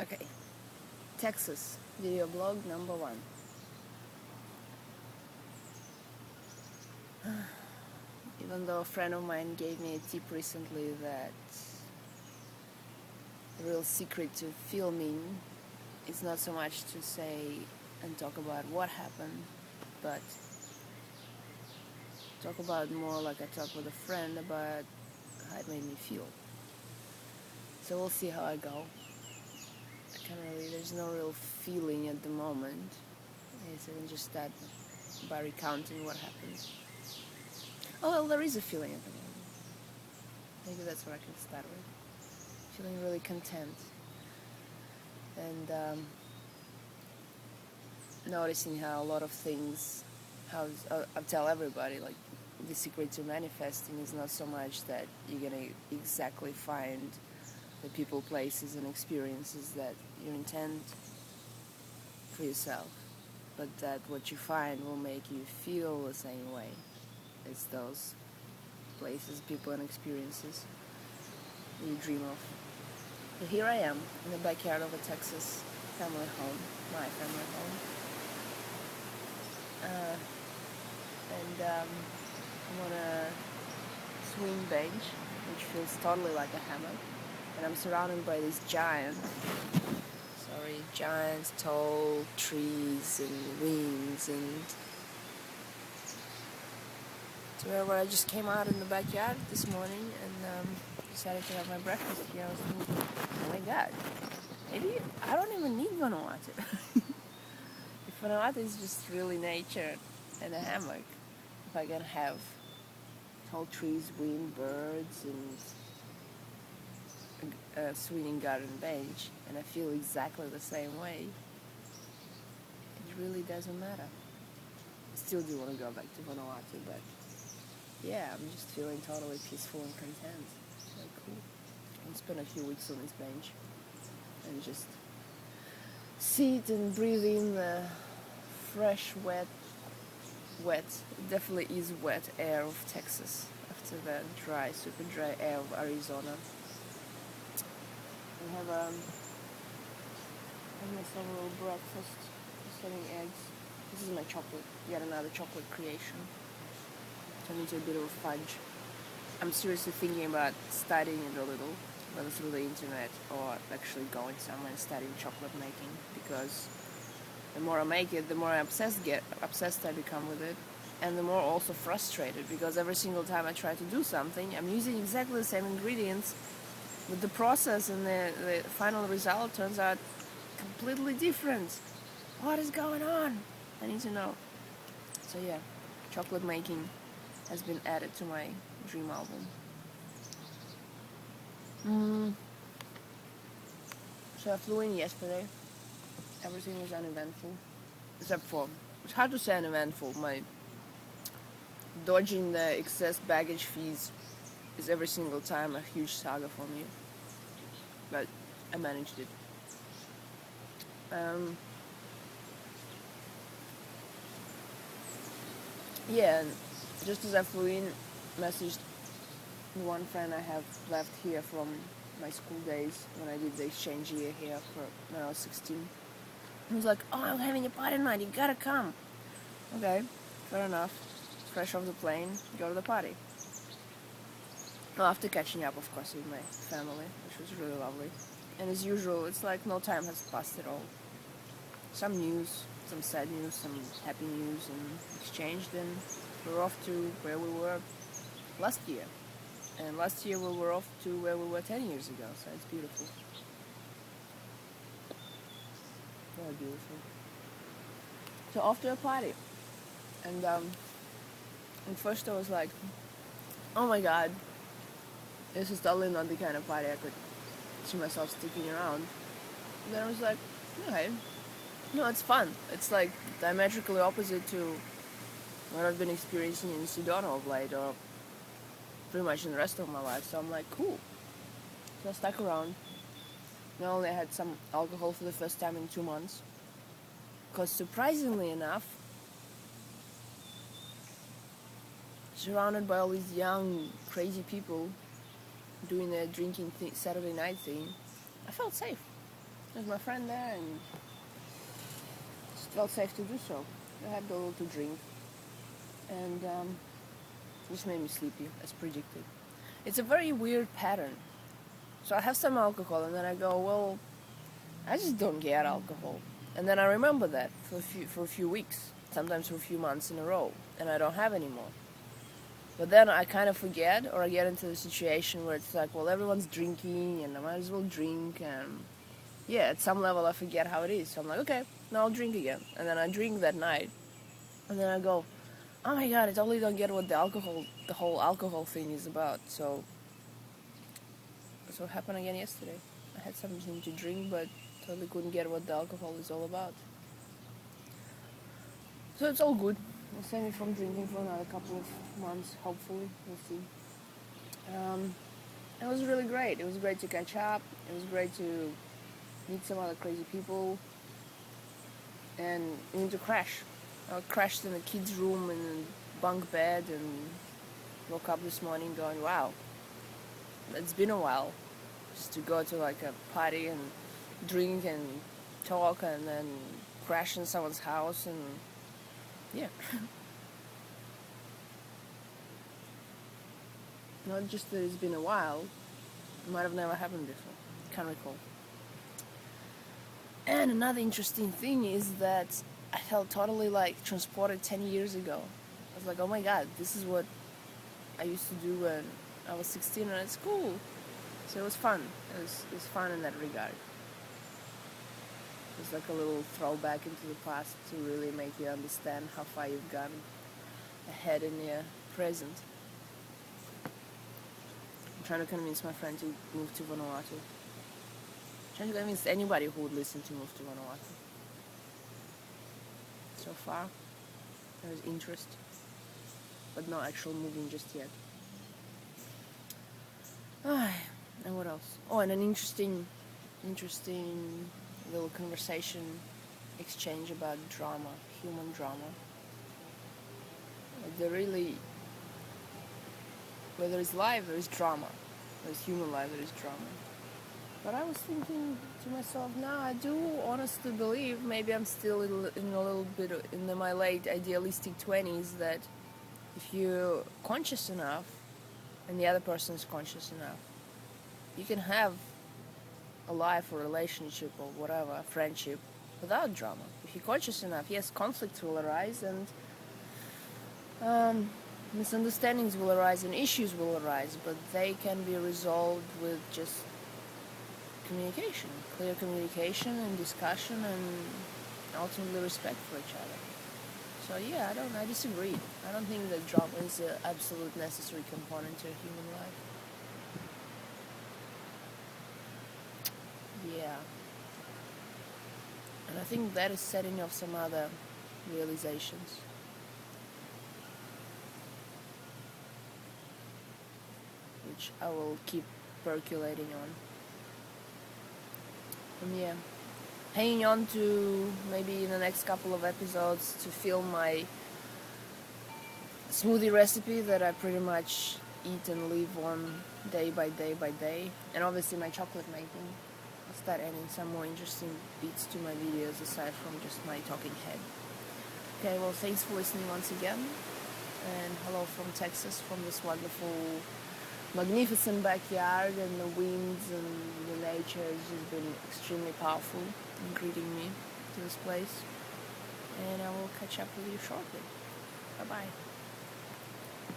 Okay, Texas video blog number 1. Even though a friend of mine gave me a tip recently that the real secret to filming is not so much to say and talk about what happened, but talk about more like I talk with a friend about how it made me feel. So we'll see how I go. There's no real feeling at the moment. I can just start by recounting what happened. Oh, well, there is a feeling at the moment. Maybe that's what I can start with. Feeling really content. And noticing how a lot of things, I tell everybody, like, the secret to manifesting is not so much that you're going to exactly find the people, places, and experiences that you intend for yourself, but that what you find will make you feel the same way as those places, people, and experiences you dream of. So here I am in the backyard of a Texas family home, my family home, and I'm on a swing bench, which feels totally like a hammock, and I'm surrounded by these giants, tall trees and wings, and to where I just came out in the backyard this morning and decided to have my breakfast here. I was thinking, oh my god, maybe I don't even need Vanuatu. If Vanuatu is just really nature and a hammock, if I can have tall trees, wind, birds, and a swinging garden bench, and I feel exactly the same way, it really doesn't matter. I still do want to go back to Vanuatu, but yeah, I'm just feeling totally peaceful and content. It's really cool. I'll spend a few weeks on this bench and just sit and breathe in the fresh, wet, it definitely is wet air of Texas after the dry, super dry air of Arizona. I have myself a little breakfast, just having eggs. This is my chocolate, yet another chocolate creation. Turned into a bit of a fudge. I'm seriously thinking about studying it a little, whether through the internet or actually going somewhere and studying chocolate making, because the more I make it, the more obsessed I become with it, and the more also frustrated, because every single time I try to do something, I'm using exactly the same ingredients, but the process and the final result turns out completely different. What is going on? I need to know. So yeah, chocolate making has been added to my dream album. So I flew in yesterday. Everything was uneventful, except for, it's hard to say uneventful. My dodging the excess baggage fees is every single time a huge saga for me, but I managed it. Yeah, and just as I flew in, messaged the one friend I have left here from my school days when I did the exchange year here when I was 16. He was like, oh, I'm having a party tonight, you gotta come. Okay, fair enough. Fresh off the plane, go to the party. Well, after catching up, of course, with my family, which was really lovely. And as usual, it's like no time has passed at all. Some news, some sad news, some happy news, and exchanged, and we're off to where we were last year. And last year we were off to where we were 10 years ago, so it's beautiful. Very beautiful. So off to a party. And first I was like, oh my god, this is totally not the kind of party I could see myself sticking around. And then I was like, okay, no, it's fun. It's like diametrically opposite to what I've been experiencing in Sedona of late, or pretty much in the rest of my life. So I'm like, cool. So I stuck around. Not only I had some alcohol for the first time in 2 months, because surprisingly enough, surrounded by all these young, crazy people doing their drinking Saturday night thing, I felt safe. There's my friend there, and it felt safe to do so. I had a little to drink, and which made me sleepy, as predicted. It's a very weird pattern. So I have some alcohol, and then I go, well, I just don't get alcohol. And then I remember that for a few weeks, sometimes for a few months in a row, and I don't have anymore. But then I kind of forget, or I get into the situation where it's like, well, everyone's drinking, and I might as well drink, and yeah, at some level I forget how it is. So I'm like, okay, now I'll drink again. And then I drink that night, and then I go, oh my god, I totally don't get what the whole alcohol thing is about. So it happened again yesterday. I had something to drink, but totally couldn't get what the alcohol is all about. So it's all good. I'll save me from drinking for another couple of months, hopefully. We'll see. It was really great. It was great to catch up. It was great to meet some other crazy people. And even to crash. I crashed in a kid's room in a bunk bed and woke up this morning going, wow, it's been a while. Just to go to like a party and drink and talk and then crash in someone's house and yeah. Not just that it's been a while, it might have never happened before. Can't recall. And another interesting thing is that I felt totally like transported 10 years ago. I was like, oh my god, this is what I used to do when I was 16 and at school. So it was fun. It was fun in that regard. It was like a little throwback into the past to really make you understand how far you've gotten ahead in your present. I'm trying to convince my friend to move to Vanuatu. I'm trying to convince anybody who would listen to move to Vanuatu. So far, there is interest, but no actual moving just yet. And what else? Oh, and an interesting little conversation exchange about drama, human drama. Like where there is life, there is drama. There is human life, there is drama. But I was thinking to myself, now I do honestly believe, maybe I'm still in a little bit in my late idealistic 20s, that if you're conscious enough and the other person is conscious enough, you can have a life or relationship or whatever, a friendship, without drama. If you're conscious enough, yes, conflicts will arise and misunderstandings will arise and issues will arise, but they can be resolved with just communication, clear communication and discussion and ultimately respect for each other. So yeah, I disagree. I don't think that drama is an absolute necessary component to a human life. Yeah. And I think that is setting off some other realizations. Which I will keep percolating on. And yeah, hanging on to maybe in the next couple of episodes to film my smoothie recipe that I pretty much eat and live on day by day by day. And obviously my chocolate making. I'll start adding some more interesting bits to my videos aside from just my talking head. Okay, well, thanks for listening once again. And hello from Texas, from this wonderful, magnificent backyard, and the winds and the nature has just been extremely powerful in greeting me to this place. And I will catch up with you shortly. Bye-bye.